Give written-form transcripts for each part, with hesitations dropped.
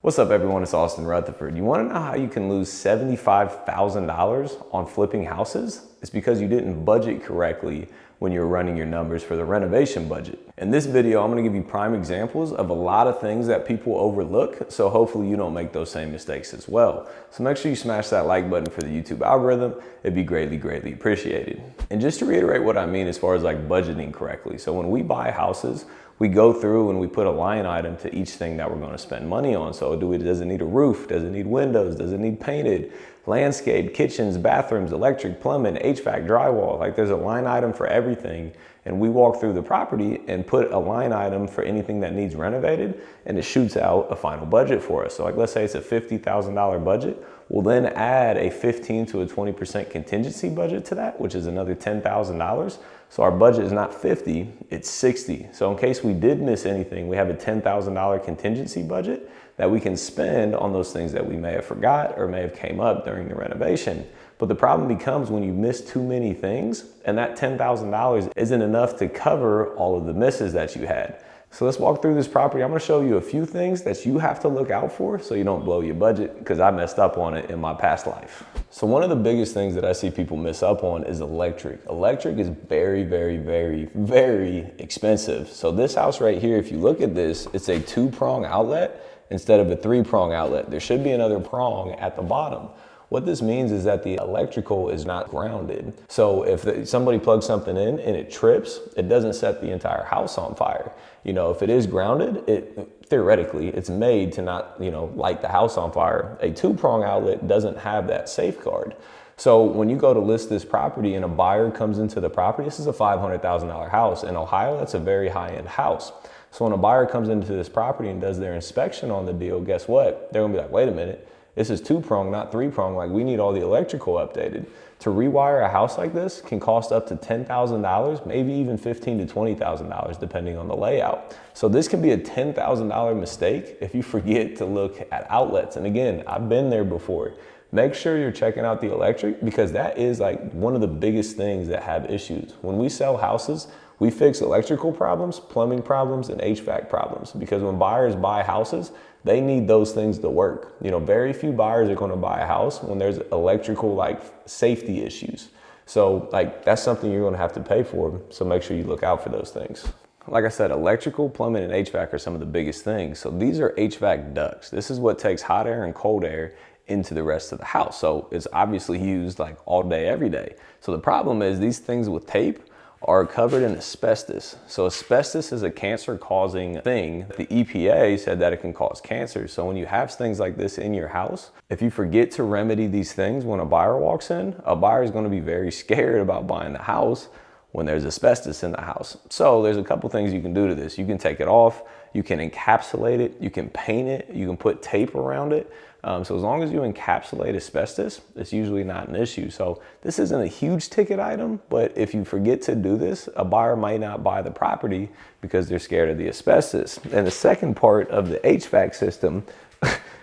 What's up everyone, it's Austin Rutherford. You wanna know how you can lose $75,000 on flipping houses? It's because you didn't budget correctly when you were running your numbers for the renovation budget. In this video, I'm gonna give you prime examples of a lot of things that people overlook, so hopefully you don't make those same mistakes as well. So make sure you smash that like button for the YouTube algorithm. It'd be greatly appreciated. And just to reiterate what I mean as far as like budgeting correctly. So when we buy houses, we go through and we put a line item to each thing that we're gonna spend money on. So does it need a roof? Does it need windows? Does it need painted? Landscape, kitchens, bathrooms, electric, plumbing, HVAC, drywall. Like there's a line item for everything. And we walk through the property and put a line item for anything that needs renovated, and it shoots out a final budget for us. So like let's say it's a $50,000 budget. We'll then add a 15 to a 20% contingency budget to that, which is another $10,000. So our budget is not 50, it's 60. So in case we did miss anything, we have a $10,000 contingency budget that we can spend on those things that we may have forgot or may have came up during the renovation. But the problem becomes when you miss too many things and that $10,000 isn't enough to cover all of the misses that you had. So let's walk through this property. I'm gonna show you a few things that you have to look out for so you don't blow your budget, because I messed up on it in my past life. So one of the biggest things that I see people miss up on is electric. Electric is very expensive. So this house right here, if you look at this, it's a 2-prong outlet instead of a 3-prong outlet. There should be another prong at the bottom. What this means is that the electrical is not grounded. So if somebody plugs something in and it trips, it doesn't set the entire house on fire. You know, if it is grounded, theoretically, it's made to not, light the house on fire. A 2-prong outlet doesn't have that safeguard. So when you go to list this property and a buyer comes into the property, this is a $500,000 house. In Ohio, that's a very high-end house. So when a buyer comes into this property and does their inspection on the deal, guess what? They're gonna be like, wait a minute. This is 2-prong, not 3-prong. Like we need all the electrical updated. To rewire a house like this can cost up to $10,000, maybe even $15,000 to $20,000 depending on the layout. So this can be a $10,000 mistake if you forget to look at outlets. And again, I've been there before. Make sure you're checking out the electric, because that is like one of the biggest things that have issues. When we sell houses, we fix electrical problems, plumbing problems, and HVAC problems, because when buyers buy houses, they need those things to work. Very few buyers are going to buy a house when there's electrical safety issues. So that's something you're going to have to pay for. So make sure you look out for those things. Like I said, electrical, plumbing, and HVAC are some of the biggest things. So these are HVAC ducts. This is what takes hot air and cold air into the rest of the house. So it's obviously used all day, every day. So the problem is these things with tape are covered in asbestos. So asbestos is a cancer-causing thing. The EPA said that it can cause cancer. So when you have things like this in your house, if you forget to remedy these things when a buyer walks in, a buyer is going to be very scared about buying the house when there's asbestos in the house. So there's a couple things you can do to this. You can take it off, you can encapsulate it, you can paint it, you can put tape around it. So as long as you encapsulate asbestos, it's usually not an issue. So this isn't a huge ticket item, but if you forget to do this, a buyer might not buy the property because they're scared of the asbestos. And the second part of the HVAC system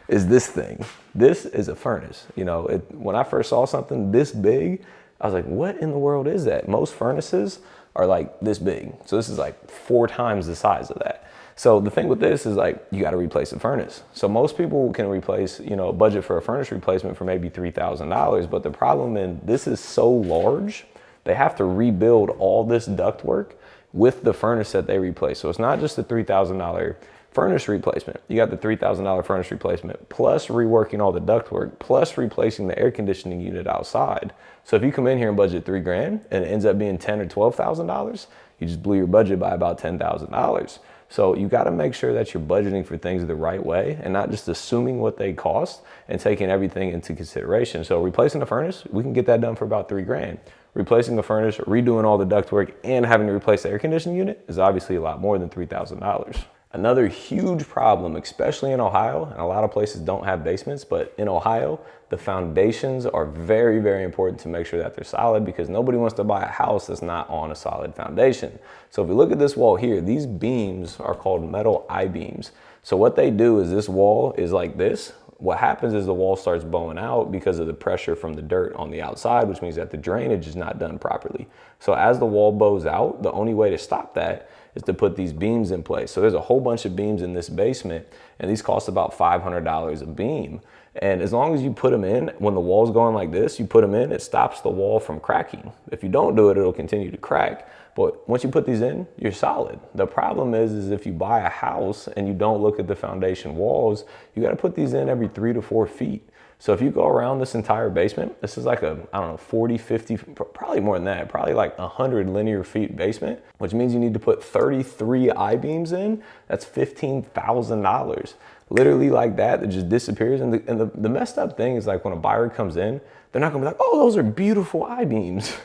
is this thing. This is a furnace. When I first saw something this big, I was like, what in the world is that? Most furnaces are this big. So this is 4 times the size of that. So the thing with this is you got to replace the furnace. So most people can replace, budget for a furnace replacement for maybe $3,000. But the problem is this is so large, they have to rebuild all this ductwork with the furnace that they replace. So it's not just a $3,000 furnace replacement. You got the $3,000 furnace replacement, plus reworking all the ductwork, plus replacing the air conditioning unit outside. So if you come in here and budget $3,000 and it ends up being $10,000 or $12,000, you just blew your budget by about $10,000. So you got to make sure that you're budgeting for things the right way and not just assuming what they cost and taking everything into consideration. So replacing the furnace, we can get that done for about $3,000. Replacing the furnace, redoing all the ductwork, and having to replace the air conditioning unit is obviously a lot more than $3,000. Another huge problem, especially in Ohio, and a lot of places don't have basements, but in Ohio, the foundations are very important to make sure that they're solid, because nobody wants to buy a house that's not on a solid foundation. So if you look at this wall here, these beams are called metal I-beams. So what they do is this wall is like this. What happens is the wall starts bowing out because of the pressure from the dirt on the outside, which means that the drainage is not done properly. So as the wall bows out, the only way to stop that is to put these beams in place. So there's a whole bunch of beams in this basement, and these cost about $500 a beam. And as long as you put them in, when the wall's going like this, you put them in, it stops the wall from cracking. If you don't do it, it'll continue to crack. But once you put these in, you're solid. The problem is if you buy a house and you don't look at the foundation walls, you gotta put these in every 3 to 4 feet. So if you go around this entire basement, this is like a, I don't know, 40, 50, probably more than that, probably like 100 linear feet basement, which means you need to put 33 I-beams in. That's $15,000. Literally like that, it just disappears. And the messed up thing is like when a buyer comes in, they're not gonna be like, oh, those are beautiful I-beams.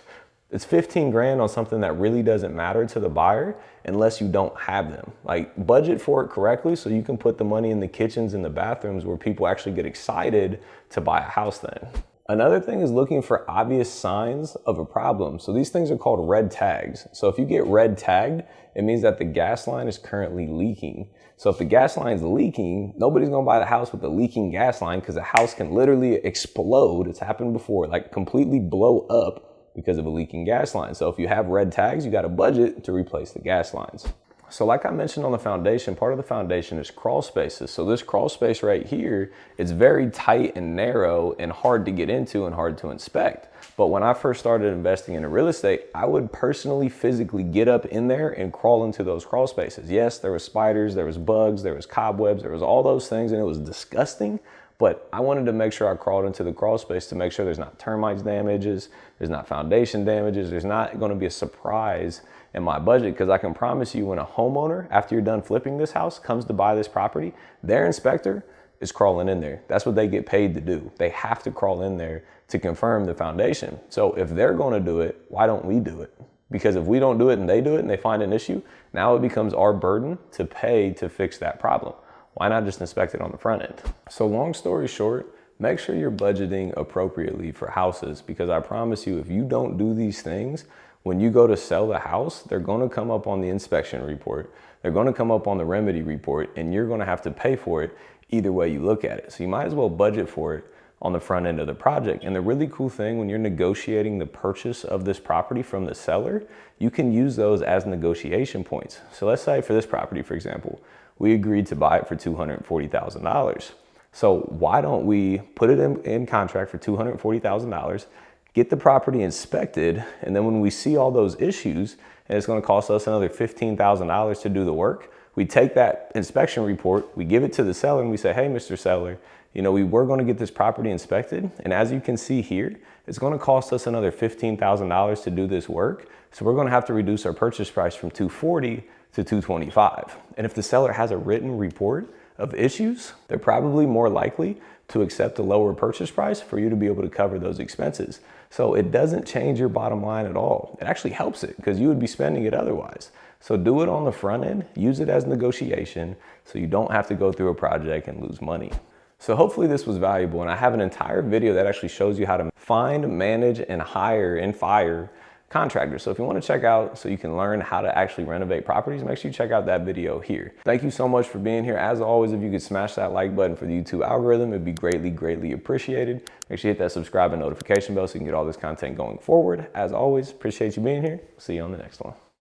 It's 15 grand on something that really doesn't matter to the buyer unless you don't have them. Like, budget for it correctly so you can put the money in the kitchens and the bathrooms where people actually get excited to buy a house then. Another thing is looking for obvious signs of a problem. So these things are called red tags. So if you get red tagged, it means that the gas line is currently leaking. So if the gas line is leaking, nobody's gonna buy the house with the leaking gas line because the house can literally explode. It's happened before, like completely blow up because of a leaking gas line. So if you have red tags, you got a budget to replace the gas lines. So like I mentioned on the foundation, part of the foundation is crawl spaces. So this crawl space right here, it's very tight and narrow and hard to get into and hard to inspect. But when I first started investing in real estate, I would personally physically get up in there and crawl into those crawl spaces. Yes, there was spiders, there was bugs, there was cobwebs, there was all those things, and it was disgusting. But I wanted to make sure I crawled into the crawl space to make sure there's not termites damages, there's not foundation damages, there's not gonna be a surprise in my budget, because I can promise you when a homeowner, after you're done flipping this house, comes to buy this property, their inspector is crawling in there. That's what they get paid to do. They have to crawl in there to confirm the foundation. So if they're gonna do it, why don't we do it? Because if we don't do it and they find an issue, now it becomes our burden to pay to fix that problem. Why not just inspect it on the front end? So long story short, make sure you're budgeting appropriately for houses, because I promise you, if you don't do these things, when you go to sell the house, they're gonna come up on the inspection report, they're gonna come up on the remedy report, and you're gonna have to pay for it either way you look at it. So you might as well budget for it on the front end of the project. And the really cool thing, when you're negotiating the purchase of this property from the seller, you can use those as negotiation points. So let's say for this property, for example, we agreed to buy it for $240,000. So why don't we put it in contract for $240,000, get the property inspected, and then when we see all those issues, and it's gonna cost us another $15,000 to do the work, we take that inspection report, we give it to the seller, and we say, hey, Mr. Seller, you know, we were gonna get this property inspected, and as you can see here, it's gonna cost us another $15,000 to do this work, so we're gonna have to reduce our purchase price from $240,000 to $225,000. And if the seller has a written report of issues, they're probably more likely to accept a lower purchase price for you to be able to cover those expenses. So it doesn't change your bottom line at all. It actually helps it, because you would be spending it otherwise. So do it on the front end, use it as negotiation, so you don't have to go through a project and lose money. So hopefully this was valuable, and I have an entire video that actually shows you how to find, manage, and hire and fire contractors. So if you want to check out, so you can learn how to actually renovate properties, make sure you check out that video here. Thank you so much for being here. As always, if you could smash that like button for the YouTube algorithm, it'd be greatly, greatly appreciated. Make sure you hit that subscribe and notification bell so you can get all this content going forward. As always, appreciate you being here. See you on the next one.